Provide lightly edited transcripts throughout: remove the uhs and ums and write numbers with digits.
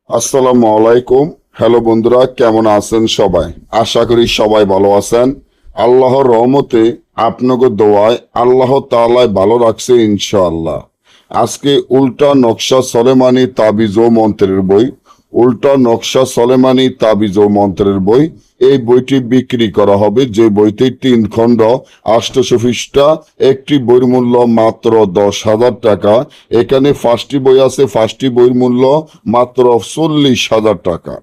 আসসালামু আলাইকুম। হ্যালো বন্ধুরা, কেমন আছেন সবাই? আশা করি সবাই ভালো আছেন। আল্লাহর রহমতে আপনাকে দোয়ায় আল্লাহ তাআলাই ভালো রাখছে ইনশাআল্লাহ। আজকে উল্টা নকশা সলেমানি তাবিজ ও মন্ত্রের বই, উল্টা নকশা সলেমানি তাবিজ ও মন্ত্রের বই, এই বইটি বিক্রি করা হবে। যে বইটি 3 খণ্ড, 800 পৃষ্ঠা। একটি বইয়ের মূল্য মাত্র 10,000 টাকা। এখানে 5টি বই আছে, 5টি বইয়ের মূল্য মাত্র 40,000 টাকা।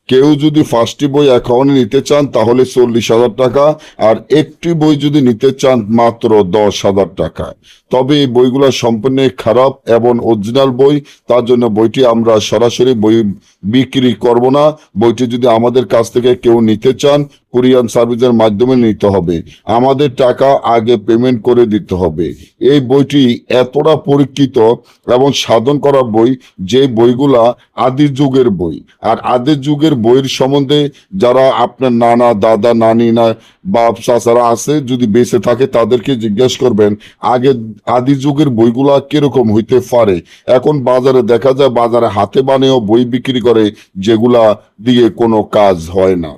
কেউ যদি 5টি বই অ্যাকাউন্টে নিতে চান তাহলে 40,000 টাকা, আর একটি বই যদি নিতে চান মাত্র 10,000 টাকা। তবে এই বইগুলো সম্পূর্ণ খারাপ এবং অরিজিনাল বই, তার জন্য বইটি আমরা সরাসরি বই বিক্রি করব না। বইটি যদি আমাদের কাছ থেকে কেউ নিতে চান, কুরিয়ার সার্ভিসের মাধ্যমে নিতে হবে। আমাদের টাকা আগে পেমেন্ট করে দিতে হবে। এই বইটি এতটা পরীক্ষিত এবং সাধন করা বই, যে বইগুলা আদি যুগের বই। আর আদি যুগের বইয়ের সম্বন্ধে যারা আপনার নানা দাদা নানি না বাপ চাচারা আছে, যদি বেঁচে থাকে তাদেরকে জিজ্ঞেস করবেন আগে আদি যুগের বইগুলা কিরকম হইতে পারে। এখন বাজারে দেখা যায়, বাজারে হাতে বানিয়েও বই বিক্রি করে, যেগুলা দিয়ে কোনো কাজ হয় না।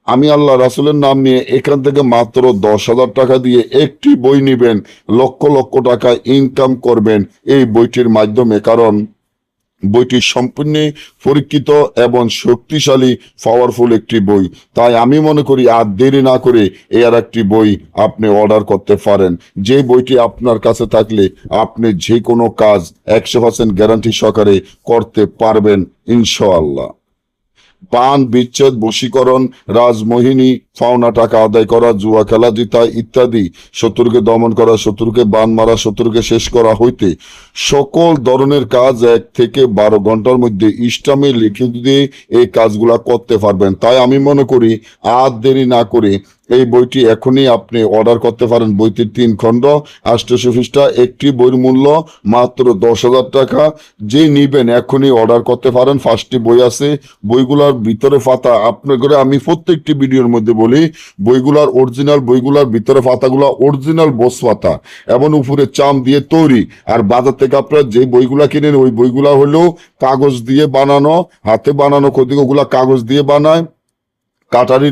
আমি আল্লাহ রাসূলের নাম নিয়ে এখান থেকে মাত্র 10,000 টাকা দিয়ে একটি বই নিবেন, লক্ষ লক্ষ টাকা ইনকাম করবেন এই বইটির মাধ্যমে। কারণ বইটি সম্পূর্ণ পরীক্ষিত এবং শক্তিশালী, পাওয়ারফুল একটি বই। তাই আমি মনে করি আর দেরি না করে এর একটি বই আপনি অর্ডার করতে পারেন। যে বইটি আপনার কাছে থাকলে আপনি যে কোনো কাজ 100% গ্যারান্টি সহকারে করতে পারবেন ইনশাআল্লাহ। বান বিচ্ছেদ, বশীকরণ, রাজমোহিনী, পাওনা টাকা আদায় করা, জুয়া খেলা জিতা ইত্যাদি, শত্রুকে দমন করা, শত্রুকে বান মারা, শত্রুকে শেষ করা হইতে সকল ধরনের কাজ 1 থেকে 12 ঘন্টার মধ্যে ইসলামে লিখে দিয়ে এই কাজগুলা করতে পারবেন। তাই আমি মনে করি আর দেরি না করে এই বইটি এখনই আপনি অর্ডার করতে পারেন। বইটির 3 খণ্ড, 800 পৃষ্ঠা। একটি বইয়ের মূল্য মাত্র 10,000 টাকা। যে নিবেন এখনই অর্ডার করতে পারেন। 5টি বই আছে। বইগুলার ভিতরে পাতা আপনার করে আমি প্রত্যেকটি ভিডিওর মধ্যে বলি, বইগুলার অরিজিনাল, বইগুলার ভিতরে পাতাগুলা অরিজিনাল বোস পাতা এবং উপরে চাম দিয়ে তৈরি। আর বাজার থেকে আপনারা যে বইগুলা কিনেন ওই বইগুলা হলো কাগজ দিয়ে বানানো, হাতে বানানো, ওগুলা কাগজ দিয়ে বানায়, কাটারি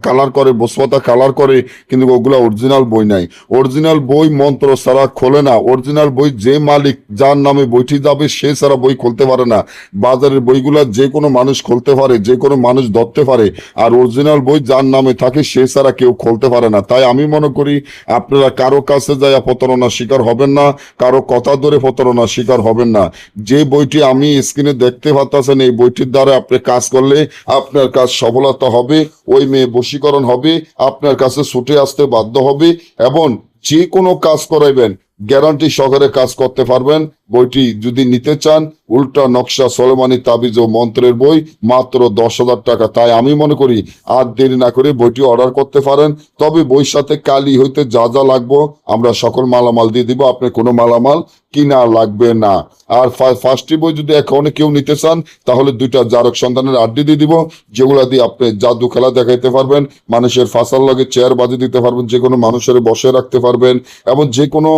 কালার করে, বসপাতা কালার করে, কিন্তু ওগুলা অরিজিনাল বই নাই। অরিজিনাল বই মন্ত্র ছাড়া খোলে না। অরিজিনাল বই যে মালিক, যার নামে বইটি যাবে, সে ছাড়া বই খুলতে পারে না। বাজারের বইগুলা যে কোনো মানুষ খুলতে পারে, যে কোনো মানুষ ধরতে পারে। আর অরিজিনাল বই যার নামে থাকে সে ছাড়া কেউ খুলতে পারে না। তাই আমি মনে করি আপনারা কারো কাছে যায় প্রতারণার শিকার হবেন না, কারো কথা ধরে প্রতারণার শিকার হবেন না। যে বইটি আমি স্ক্রিনে দেখতে পাচ্ছেন, এই বইটির দ্বারা আপনি কাজ করলে আপনার কাজ সফলতা হবে। ওই মেয়ে বশীকরণ হবে, আপনার কাছে ছুটে আসতে বাধ্য হবে এবং যে কোনো কাজ করাইবেন গ্যারান্টি সহকারে কাজ করতে পারবেন। বইটি যদি নিতে চান, উল্টা নকশা সলেমানি তাবিজ ও মন্ত্রের বই, মাত্র 10,000 টাকা। তাই আমি মনে করি আর দেরি না করে বইটি অর্ডার করতে পারেন। তবে বইয়ের সাথে কালি হইতে যা যা লাগবো আমরা সকল মালামাল দিয়ে দিব, আপনি কোনো মালামাল কিনা লাগবে না। আর 5টি বই যদি এখনো কেউ নিতে চান তাহলে 2টা জারক সন্তানের আড্ডি দিয়ে দিব, যেগুলা দিয়ে আপনি জাদু খেলা দেখাইতে পারবেন, মানুষের ফাঁসার লগে চেয়ার বাজি দিতে পারবেন, যে কোনো মানুষের বসে রাখতে পারবেন এবং যে কোনো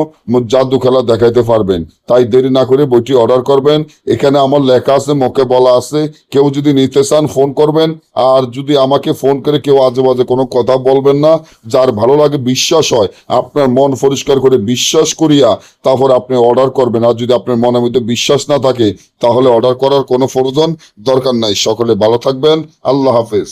জাদু খেলা দেখাইতে পারবেন। তাই দেরি না করে বইটি অর্ডার করবেন। এখানে আমার লেখা আছে, মুখে বলা আছে। কেউ যদি নিতে চান ফোন করবেন। আর যদি আমাকে ফোন করে কেউ আজে বাজে কোনো কথা বলবেন না। যার ভালো লাগে, বিশ্বাস হয়, আপনার মন পরিষ্কার করে বিশ্বাস করিয়া তারপর আপনি অর্ডার করবেন। আর যদি আপনার মনের মধ্যে বিশ্বাস না থাকে তাহলে অর্ডার করার কোনো প্রয়োজন দরকার নাই। সকলে ভালো থাকবেন। আল্লাহ হাফেজ।